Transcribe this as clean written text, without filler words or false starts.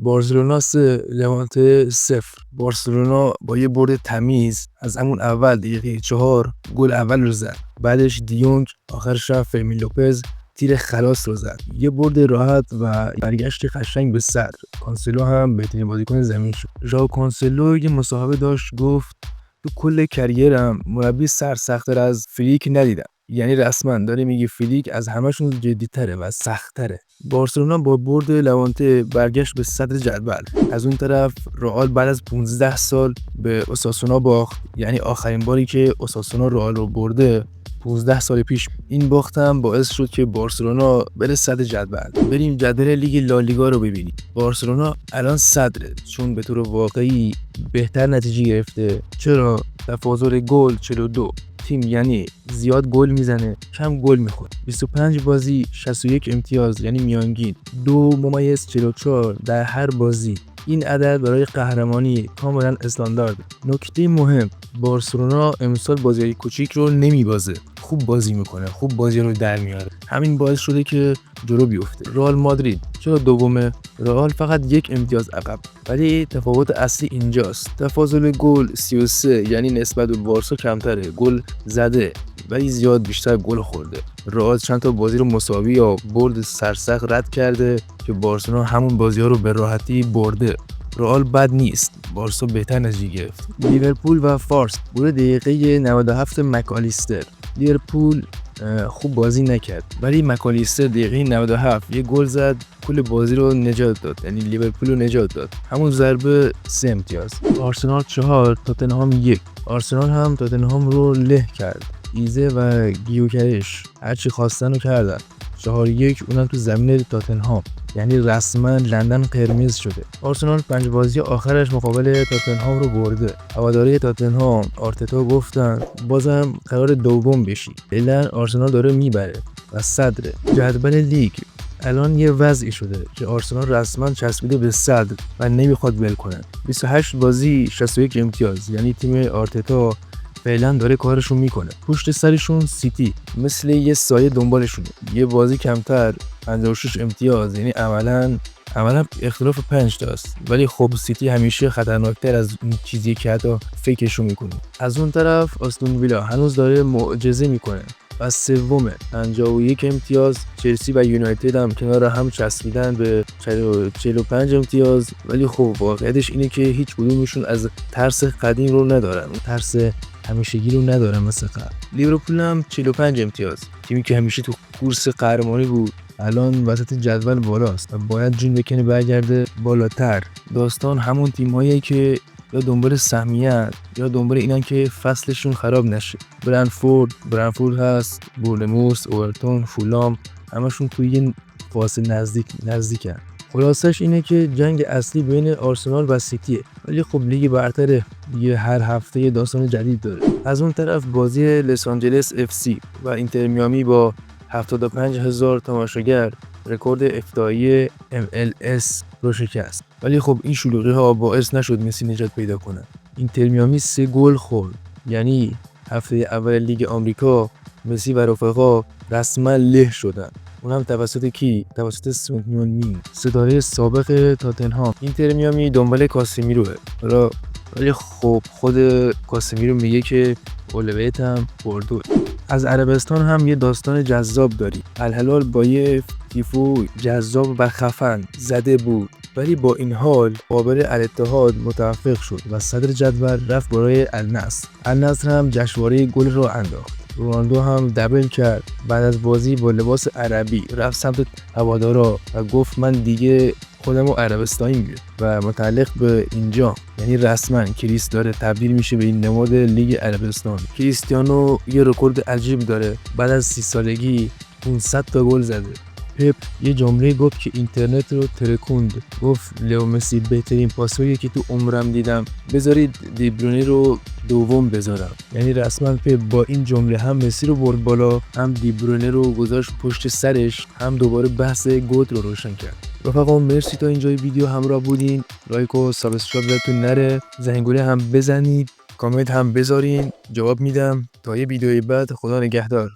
بارسلونا 3 لوانته 0. بارسلونا با یه برد تمیز از همون اول دقیقه 4 گل اول رو زد. بعدش دیونگ، آخرش هم فرمین لوپز تیر خلاص رو زد. یه برد راحت و برگشت قشنگ به صدر. کانسلو هم بهترین بازیکن زمین شد. ژائو کانسلو یه مصاحبه داشت گفت تو کل کریرم مربی سخت‌تر از فلیک ندیدم. یعنی رسما داره میگه فلیک از همشون جدی‌تره و سخت‌تره. بارسلونا با برد لوانته برگشت به صدر جدول. از اون طرف رئال بعد از 15 سال به اوساسونا باخت. یعنی آخرین باری که اوساسونا رئال رو برده 15 سال پیش. این باخت هم باعث شد که بارسلونا بره صدر جدول. بریم جدول لیگ لالیگا رو ببینیم. بارسلونا الان صدره چون به طور واقعی بهتر نتیجه گرفته. چرا؟ تفاضل گل 42. تیم یعنی زیاد گل میزنه، کم گل میخوره. 25 بازی 61 امتیاز، یعنی میانگین 2.44 در هر بازی. این عدد برای قهرمانی کاملا استاندارد. نکته مهم، بارسلونا امسال بازیای کوچیک رو نمیبازه، خوب بازی میکنه، خوب بازی رو در میاره. همین باعث شده که جلو بیفته. رئال مادرید چرا دومه؟ رئال فقط 1 امتیاز عقب، ولی تفاوت اصلی اینجاست. تفاضل گل 33، یعنی نسبت به بارسا کمتره. گل زده ولی زیاد بیشتر گل خورده. رئال چند تا بازی رو مساوی یا برد سرسخت رد کرده که بارسلونا همون بازی‌ها رو به راحتی برده. رئال بد نیست، بارسا بهتر نتیجه گرفت. لیورپول و فارس بود دقیقه 97 مکالیستر. لیورپول خوب بازی نکرد ولی مکالیستر دقیقه 97 یه گل زد، کل بازی رو نجات داد. یعنی لیورپول رو نجات داد. همون ضربه 3 امتیاز. آرسنال 4 تاتنهام 1. آرسنال هم تاتنهام رو له کرد. ایزه و گیوکرش هرچی خواستن رو کردن. 4-1 اونم تو زمین تاتنهام. یعنی رسما لندن قرمز شده. آرسنال 5 بازی آخرش مقابل تاتنهام رو برده. هواداری تاتنهام آرتتا گفتن بازم قرار دوم بشی. فعلا آرسنال داره میبره و صدر جدول لیگ. الان یه وضعی شده که آرسنال رسما چسبیده به صدر و نمیخواد ول کنه. 28 بازی 61 امتیاز، یعنی تیم آرتتا فعلا داره کارشون میکنه. پشت سرشون سیتی مثل یه سایه دنبالشونه. یه بازی کمتر 56 امتیاز، یعنی عملا اختلاف 5 تاست. ولی خب سیتی همیشه خطرناکتر از اون چیزی که حتی فکرشو میکنه. از اون طرف آستون ویلا هنوز داره معجزه میکنه و سومه 51 امتیاز. چلسی و یونایتد هم کنار هم چسبیدن به 45 امتیاز. ولی خب واقعیتش اینه که هیچ کدومشون از ترس قدیم رو ندارن، ترس همیشگی رو ندارن مثل قبل. لیورپول هم 45 امتیاز، تیمی که همیشه تو کورس قهرمانی بود الان وسط جدول بالاست و باید جون بکنه برگرده بالاتر. داستان همون تیم‌هایی که یا دنبال سهمیت یا دنبال اینن که فصلشون خراب نشه. برنفورد هست، بورنموث، اورتون، فولام، همشون توی یه فاصله نزدیکن. خلاصش اینه که جنگ اصلی بین آرسنال و سیتیه. ولی خب لیگ برتره، دیگه هر هفته یه داستان جدید داره. از اون طرف بازی لس آنجلس اف سی و اینتر میامی با 75,000 تماشاگر رکورد افتتاحیه MLS رو شکست. ولی خب این شلوغی ها باعث نشد مسی نجات پیدا کنه. اینتر میامی 3 گل خورد. یعنی هفته اول لیگ آمریکا مسی و رفقا رسما له شدن. اونم توسط کی؟ توسط سون هیون مین، ستاره سابق تاتنهام. اینتر میامی دنبال کاسمیروه. ولی خب خود کاسمیرو میگه که اولویت هم بردو. از عربستان هم یه داستان جذاب داری. الهلال با یه تیفو جذاب و خفن زده بود، ولی با این حال قابل الاتحاد متوفق شد و صدر جدول رفت برای النصر هم جشنواره گل رو انداخت. رونالدو هم دبل کرد. بعد از بازی با لباس عربی رفت سمت هوادارا و گفت من دیگه خودمو عربستانی میگه. و متعلق به اینجا یعنی رسما کریس داره تبدیل میشه به این نماد لیگ عربستان. کریستیانو یه رکورد عجیب داره، بعد از 30 سالگی 500 تا گل زده. پپ یه جمله گفت که اینترنت رو ترکوند. گفت لئو مسی بهترین پاسوریه که تو عمرم دیدم، بذارید دیبرونه رو دوم بذارم. یعنی رسما پپ با این جمله هم مسی رو برد بالا، هم دیبرونه رو گذاشت پشت سرش، هم دوباره بحث گوت رو روشن کرد. رفقا مرسی تا اینجای ویدیو همراه بودین. لایک و سابسکرایب یادتون نره. زنگوله هم بزنید، کامنت هم بذارین، جواب میدم. تا یه ویدیوی بعد، خدا نگهدار.